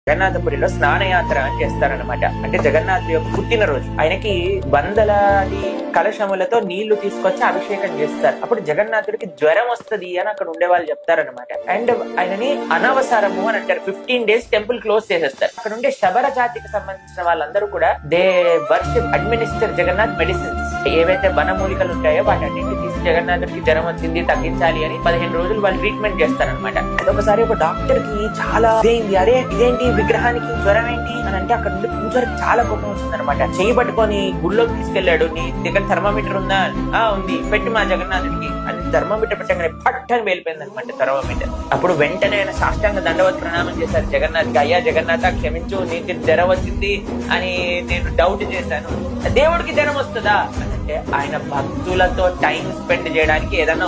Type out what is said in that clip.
జగన్నాథపురిలో స్నానయాత్ర అని చేస్తారనమాట. అంటే జగన్నాథ్ యొక్క పుట్టినరోజు. ఆయనకి వందలాది కలశములతో నీళ్లు తీసుకొచ్చి అభిషేకం చేస్తారు. అప్పుడు జగన్నాథుడికి జ్వరం వస్తది అని అక్కడ ఉండే వాళ్ళు చెప్తారనమాట. అండ్ ఆయనని అనవసరము అని అంటారు. 15 days టెంపుల్ క్లోజ్ చేసేస్తారు. అక్కడ ఉండే శబర జాతికి సంబంధించిన వాళ్ళందరూ కూడా they worship administer Jagannath medicines. ఏవైతే వనమూలికలు ఉంటాయో వాటన్నింటినీ తీసి జగన్నాథుడికి జ్వరం వచ్చింది తగ్గించాలి అని 15 రోజులు వాళ్ళు ట్రీట్మెంట్ చేస్తారనమాట. ఒకసారి ఒక డాక్టర్ కి చాలా అరే ఇదేంటి విగ్రహానికి జ్వరం ఏంటి అని అంటే అక్కడ నుండి పూజారికి చాలా కోపం వచ్చింది అనమాట. చేయి పట్టుకొని గుళ్ళోకి తీసుకెళ్లాడు. నీ దగ్గర థర్మామీటర్ ఉందా? ఉంది, పెట్టి మా జగన్నాథుడికి అని థర్మామీటర్ పెట్టగానే పట్టని వెళ్ళిపోయింది అనమాట థర్మామీటర్. అప్పుడు వెంటనే ఆయన సాష్టాంగ దండవత్ ప్రణామం చేశారు జగన్నాథ్కి. అయ్యా జగన్నాథ క్షమించు, నీకు జ్వరం వచ్చింది అని నేను డౌట్ చేశాను. దేవుడికి జ్వరం వస్తుందా అంటే ఆయన భక్తులతో టైం స్పెండ్ చేయడానికి ఏదైనా